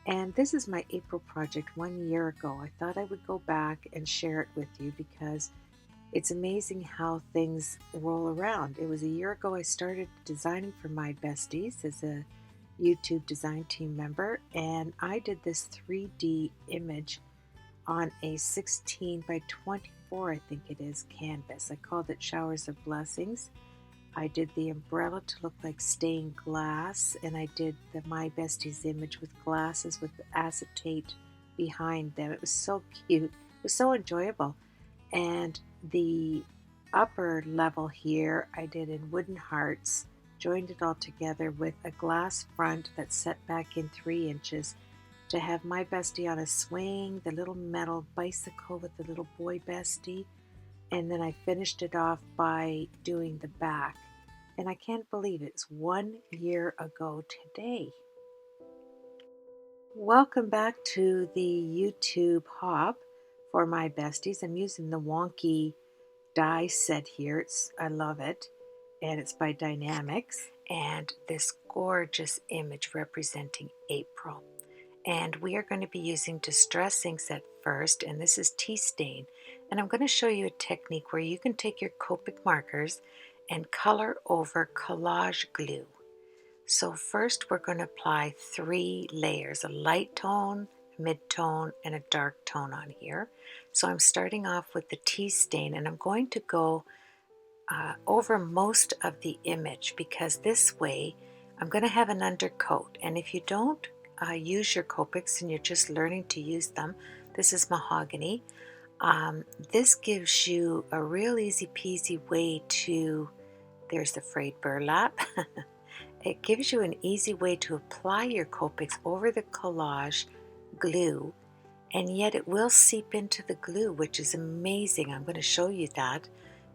And this is my April project 1 year ago. I thought I would go back and share it with you because it's amazing how things roll around. It was a year ago I started designing for My Besties as a YouTube design team member, and I did this 3D image on a 16 by 24, I think it is, canvas. I called it Showers of Blessings. I did the umbrella to look like stained glass, and I did the My Besties image with glasses with acetate behind them. It was so cute. It was so enjoyable. And the upper level here I did in wooden hearts, joined it all together with a glass front that's set back in 3 inches to have My Bestie on a swing, the little metal bicycle with the little boy bestie, and then I finished it off by doing the back. And I can't believe it's 1 year ago today. Welcome back to the YouTube hop for My Besties. I'm using the wonky die set here. I love it. And it's by Dynamics. And this gorgeous image representing April. And we are going to be using Distress inks at first, and this is tea stain. And I'm going to show you a technique where you can take your Copic markers and color over collage glue. So first we're going to apply 3 layers, a light tone, mid-tone, and a dark tone on here. So I'm starting off with the tea stain, and I'm going to go over most of the image because this way I'm going to have an undercoat. And if you don't use your Copics and you're just learning to use them, this is mahogany. This gives you a real easy peasy way to, there's the frayed burlap. It gives you an easy way to apply your Copics over the collage glue, and yet it will seep into the glue, which is amazing. I'm going to show you that.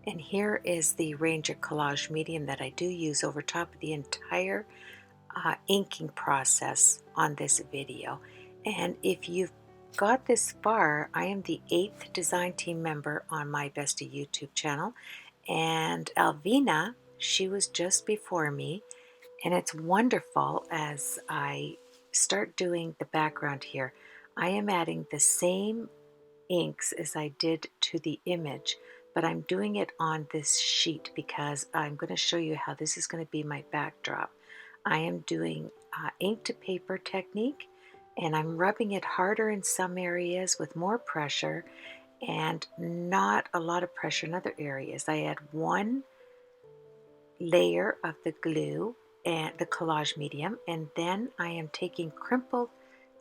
And here is the Ranger Collage medium that I do use over top of the entire inking process on this video. And if you've got this far, I am the 8th design team member on My Bestie YouTube channel, and Alvina, she was just before me. And it's wonderful as I start doing the background here. I am adding the same inks as I did to the image, but I'm doing it on this sheet because I'm going to show you how this is going to be my backdrop. I am doing ink to paper technique, and I'm rubbing it harder in some areas with more pressure and not a lot of pressure in other areas. I add 1 layer of the glue and the collage medium, and then I am taking crumpled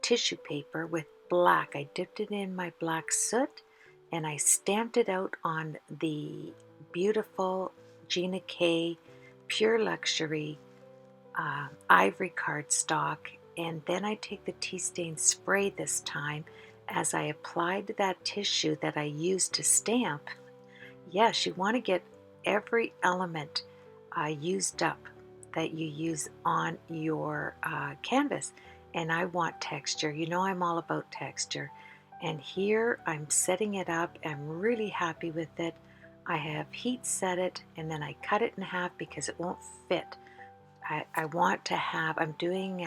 tissue paper with black. I dipped it in my black soot and I stamped it out on the beautiful Gina K Pure Luxury ivory cardstock, and then I take the tea stain spray this time as I applied that tissue that I used to stamp. Yes, you want to get every element used up that you use on your canvas. And I want texture. You know I'm all about texture. And here I'm setting it up. I'm really happy with it. I have heat set it, and then I cut it in half because it won't fit. I want to have, I'm doing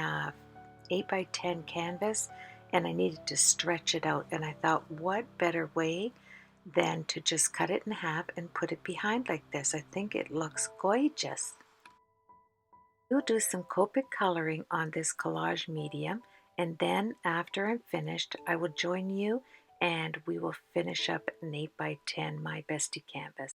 8 by 10 canvas, and I needed to stretch it out. And I thought, what better way than to just cut it in half and put it behind like this. I think it looks gorgeous. We'll do some Copic coloring on this collage medium, and then after I'm finished, I will join you and we will finish up an 8 by 10 My Bestie canvas.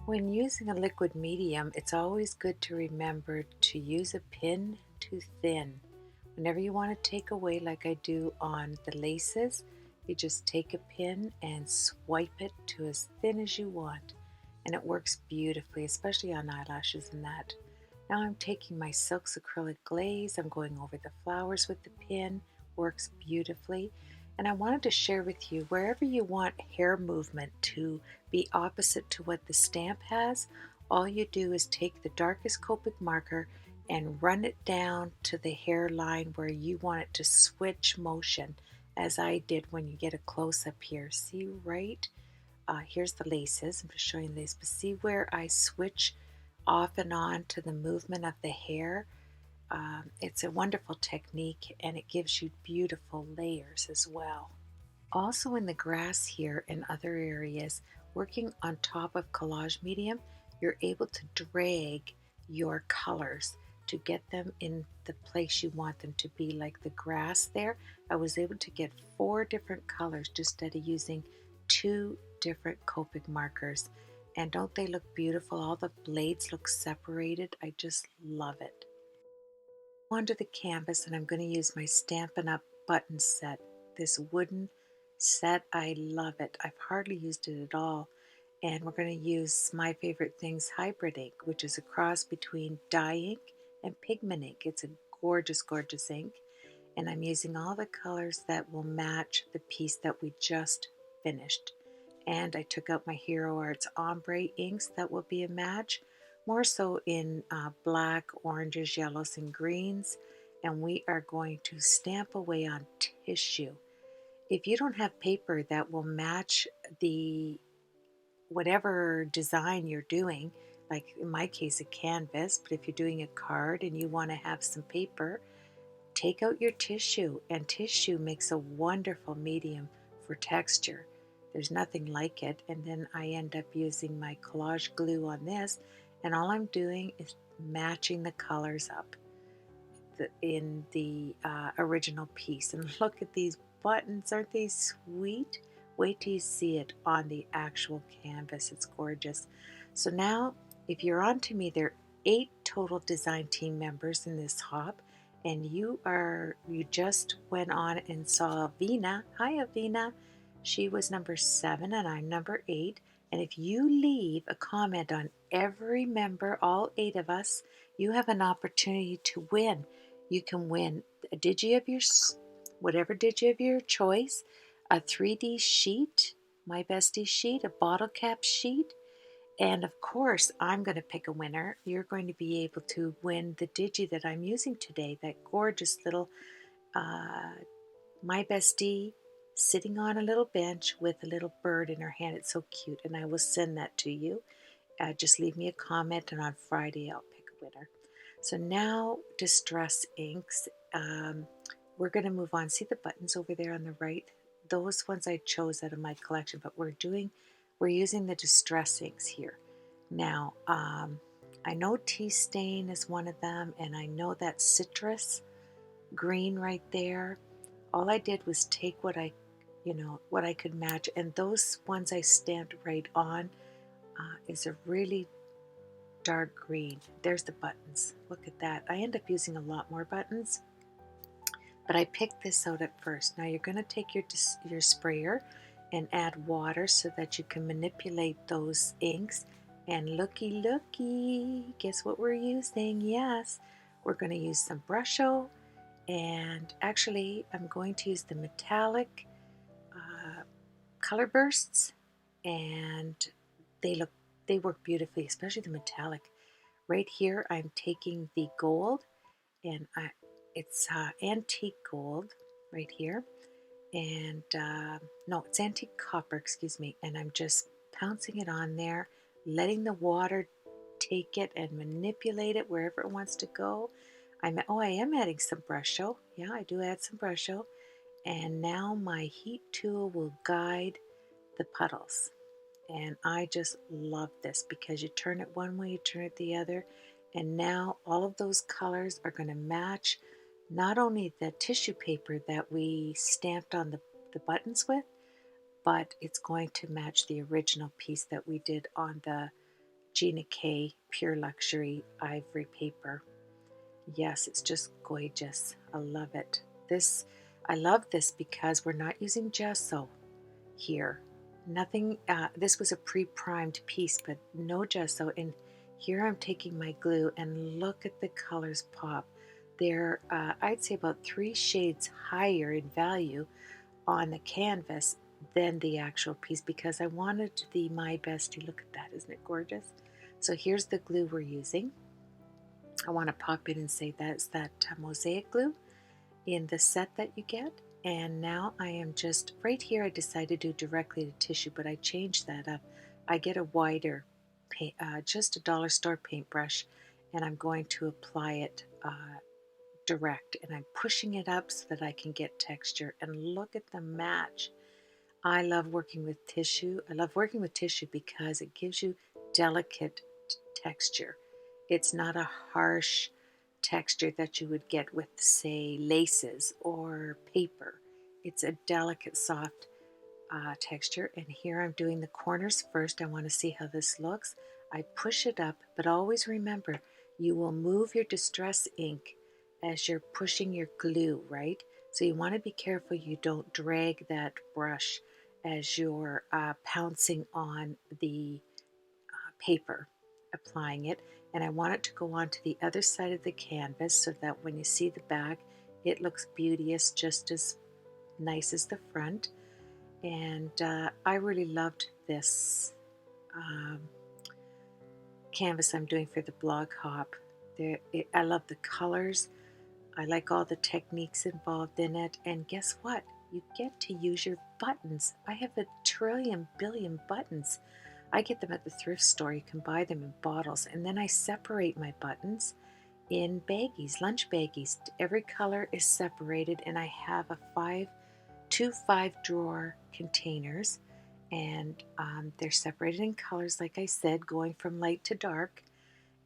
When using a liquid medium, it's always good to remember to use a pin to thin. Whenever you want to take away, like I do on the laces, you just take a pin and swipe it to as thin as you want. And it works beautifully, especially on eyelashes and that. Now I'm taking my Silks acrylic glaze, I'm going over the flowers with the pin, works beautifully. And I wanted to share with you, wherever you want hair movement to be opposite to what the stamp has, all you do is take the darkest Copic marker and run it down to the hairline where you want it to switch motion, as I did when you get a close-up here. See right? Here's the laces. I'm just showing the lace, but see where I switch off and on to the movement of the hair? It's a wonderful technique and it gives you beautiful layers as well. Also in the grass here and other areas, working on top of collage medium, you're able to drag your colors to get them in the place you want them to be. Like the grass there, I was able to get 4 different colors just out of using 2 different Copic markers. And don't they look beautiful? All the blades look separated. I just love it. Onto the canvas, and I'm going to use my Stampin' Up! Button set. This wooden set, I love it. I've hardly used it at all. And we're going to use My Favorite Things Hybrid ink, which is a cross between dye ink and pigment ink. It's a gorgeous, gorgeous ink. And I'm using all the colors that will match the piece that we just finished. And I took out my Hero Arts ombre inks that will be a match, more so in black, oranges, yellows, and greens. And we are going to stamp away on tissue. If you don't have paper that will match the whatever design you're doing, like in my case a canvas, but if you're doing a card and you want to have some paper, take out your tissue, and tissue makes a wonderful medium for texture. There's nothing like it. And then I end up using my collage glue on this, and all I'm doing is matching the colors up in the original piece. And look at these buttons, aren't they sweet? Wait till you see it on the actual canvas. It's gorgeous. So now, if you're on to me, there are 8 total design team members in this hop, and you just went on and saw Avina. Hi, Avina. She was number 7 and I'm number 8. And if you leave a comment on every member, all 8 of us, you have an opportunity to win. You can win a digi of your, whatever digi of your choice, a 3D sheet, My Bestie sheet, a bottle cap sheet, and of course, I'm going to pick a winner. You're going to be able to win the digi that I'm using today, that gorgeous little My Bestie sitting on a little bench with a little bird in her hand. It's so cute, and I will send that to you. Just leave me a comment, and on Friday I'll pick a winner. So now, Distress inks. We're going to move on. See the buttons over there on the right? Those ones I chose out of my collection, but we're using the Distress inks here. Now, I know Tea Stain is one of them, and I know that Citrus green right there. All I did was take what I could match, and those ones I stamped right on is a really dark green. There's the buttons. Look at that. I end up using a lot more buttons, but I picked this out at first. Now you're going to take your sprayer and add water so that you can manipulate those inks. And looky, guess what we're using? Yes, we're going to use some Brusho, and actually I'm going to use the metallic color bursts, and they work beautifully, especially the metallic. Right here I'm taking the gold, and it's antique gold right here, and no, it's antique copper, excuse me, and I'm just pouncing it on there, letting the water take it and manipulate it wherever it wants to go. I am adding some Brusho. Yeah, I do add some Brusho. And now my heat tool will guide the puddles. And I just love this because you turn it one way, you turn it the other, and now all of those colors are going to match not only the tissue paper that we stamped on the buttons with, but it's going to match the original piece that we did on the Gina K Pure Luxury Ivory Paper. Yes, it's just gorgeous. I love it. I love this because we're not using gesso here. Nothing, this was a pre-primed piece, but no gesso. And here I'm taking my glue and look at the colors pop. They're, I'd say about 3 shades higher in value on the canvas than the actual piece because I wanted the My Bestie. Look at that, isn't it gorgeous? So here's the glue we're using. I want to pop in and say that's that mosaic glue in the set that you get. And now I am just, right here I decided to do directly to tissue, but I changed that up. I get a wider paint, just a dollar store paintbrush, and I'm going to apply it direct, and I'm pushing it up so that I can get texture. And look at the match. I love working with tissue. I love working with tissue because it gives you delicate texture. It's not a harsh texture that you would get with, say, laces or paper. It's a delicate, soft texture. And here I'm doing the corners first. I want to see how this looks. I push it up, but always remember, you will move your distress ink as you're pushing your glue, right? So you want to be careful you don't drag that brush as you're pouncing on the paper, applying it. And I want it to go on to the other side of the canvas so that when you see the back, it looks beauteous, just as nice as the front. And I really loved this canvas I'm doing for the blog hop. I love the colors. I like all the techniques involved in it. And guess what? You get to use your buttons. I have a trillion billion buttons. I get them at the thrift store. You can buy them in bottles. And then I separate my buttons in baggies, lunch baggies. Every color is separated, and I have two 5-drawer containers, and they're separated in colors, like I said, going from light to dark.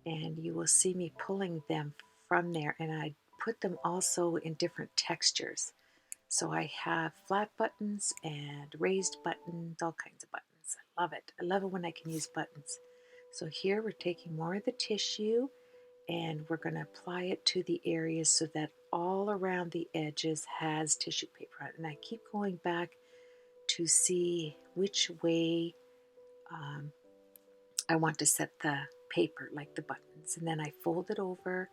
And you will see me pulling them from there, and I put them also in different textures. So I have flat buttons and raised buttons, all kinds of buttons. I love it. I love it when I can use buttons. So here we're taking more of the tissue and we're going to apply it to the areas so that all around the edges has tissue paper on it. And I keep going back to see which way I want to set the paper, like the buttons. And then I fold it over,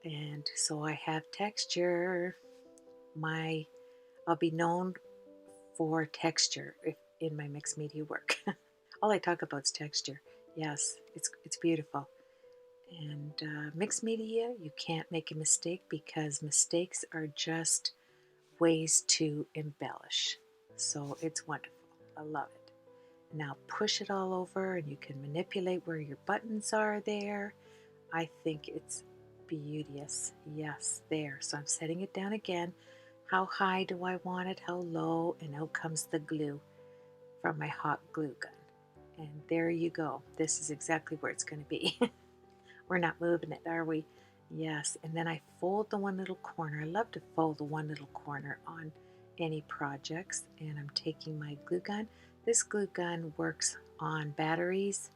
and so I have texture. I'll be known for texture in my mixed media work. All I talk about is texture. Yes, it's beautiful. And mixed media, you can't make a mistake because mistakes are just ways to embellish. So it's wonderful. I love it. Now push it all over, and you can manipulate where your buttons are there. I think it's beauteous. Yes, there. So I'm setting it down again. How high do I want it? How low? And out comes the glue from my hot glue gun. And there you go. This is exactly where it's going to be. We're not moving it, are we? Yes. And then I fold the one little corner. I love to fold the one little corner on any projects. And I'm taking my glue gun. This glue gun works on batteries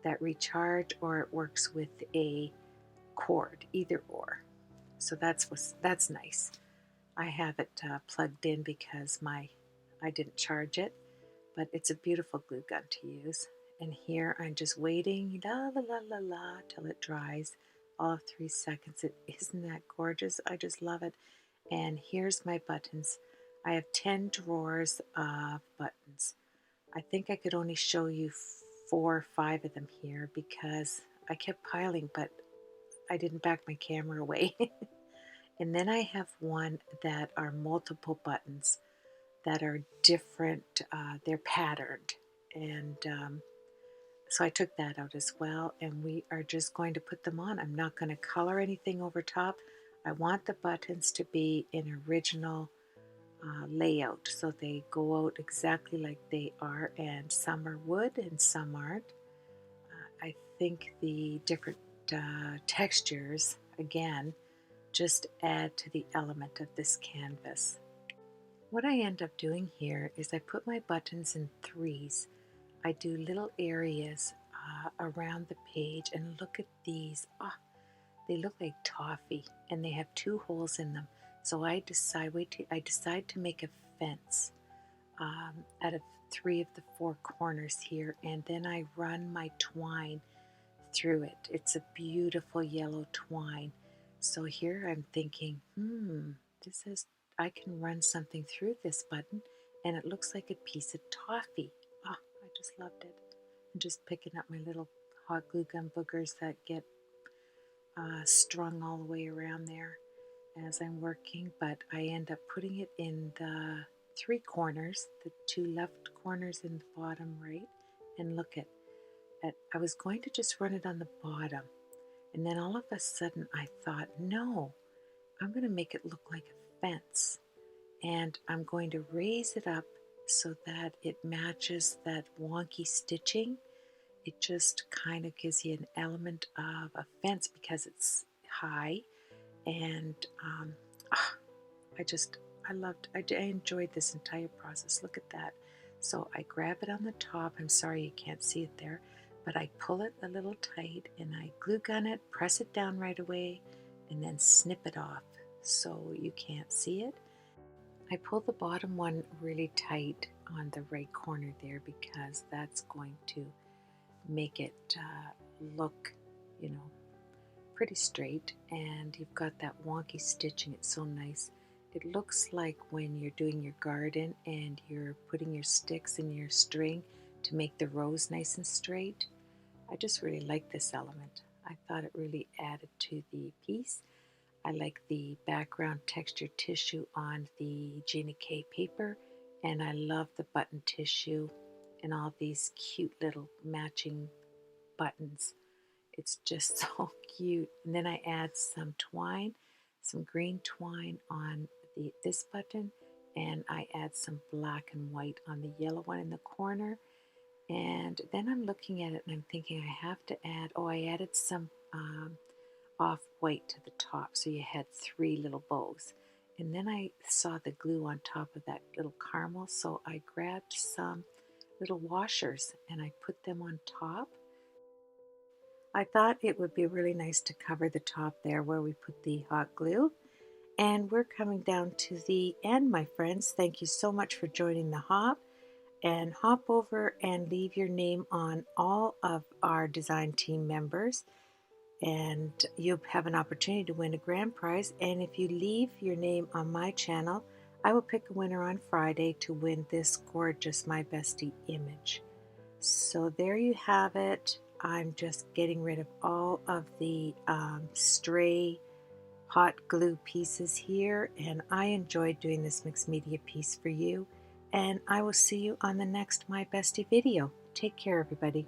that recharge, or it works with a cord, either or. So that's nice. I have it plugged in because I didn't charge it, but it's a beautiful glue gun to use. And here I'm just waiting, la la la la la, till it dries. All of 3 seconds. Isn't that gorgeous? I just love it. And here's my buttons. I have 10 drawers of buttons. I think I could only show you 4 or 5 of them here because I kept piling, but I didn't back my camera away. And then I have one that are multiple buttons that are different. They're patterned. And so I took that out as well. And we are just going to put them on. I'm not going to color anything over top. I want the buttons to be in original layout. So they go out exactly like they are. And some are wood and some aren't. I think the different textures, again, just add to the element of this canvas. What I end up doing here is I put my buttons in 3s. I do little areas around the page, and look at these. Ah, they look like toffee, and they have 2 holes in them. So I decide to make a fence out of 3 of the 4 corners here, and then I run my twine through it. It's a beautiful yellow twine. So here I'm thinking, this is, I can run something through this button, and it looks like a piece of toffee. Oh, I just loved it. I'm just picking up my little hot glue gun boogers that get strung all the way around there as I'm working, but I end up putting it in the 3 corners, the 2 left corners in the bottom right, and look at I was going to just run it on the bottom, and then all of a sudden I thought, no, I'm going to make it look like a fence, and I'm going to raise it up so that it matches that wonky stitching. It just kind of gives you an element of a fence because it's high, and I enjoyed this entire process. Look at that. So I grab it on the top. I'm sorry you can't see it there, but I pull it a little tight and I glue gun it, press it down right away, and then snip it off so you can't see it. I pull the bottom one really tight on the right corner there because that's going to make it look, you know, pretty straight, and you've got that wonky stitching. It's so nice. It looks like when you're doing your garden and you're putting your sticks in your string to make the rows nice and straight. I just really like this element. I thought it really added to the piece. I like the background texture tissue on the Gina K paper, and I love the button tissue and all these cute little matching buttons. It's just so cute. And then I add some twine, some green twine on this button, and I add some black and white on the yellow one in the corner. And then I'm looking at it and I'm thinking I have to add, I added some off-white to the top, so you had 3 little bows. And then I saw the glue on top of that little caramel, so I grabbed some little washers and I put them on top. I thought it would be really nice to cover the top there where we put the hot glue. And we're coming down to the end, my friends. Thank you so much for joining the hop. And hop over and leave your name on all of our design team members, and you'll have an opportunity to win a grand prize. And if you leave your name on my channel, I will pick a winner on Friday to win this gorgeous My Bestie image. So there you have it. I'm just getting rid of all of the stray hot glue pieces here, and I enjoyed doing this mixed media piece for you, and I will see you on the next My Bestie video. Take care, everybody.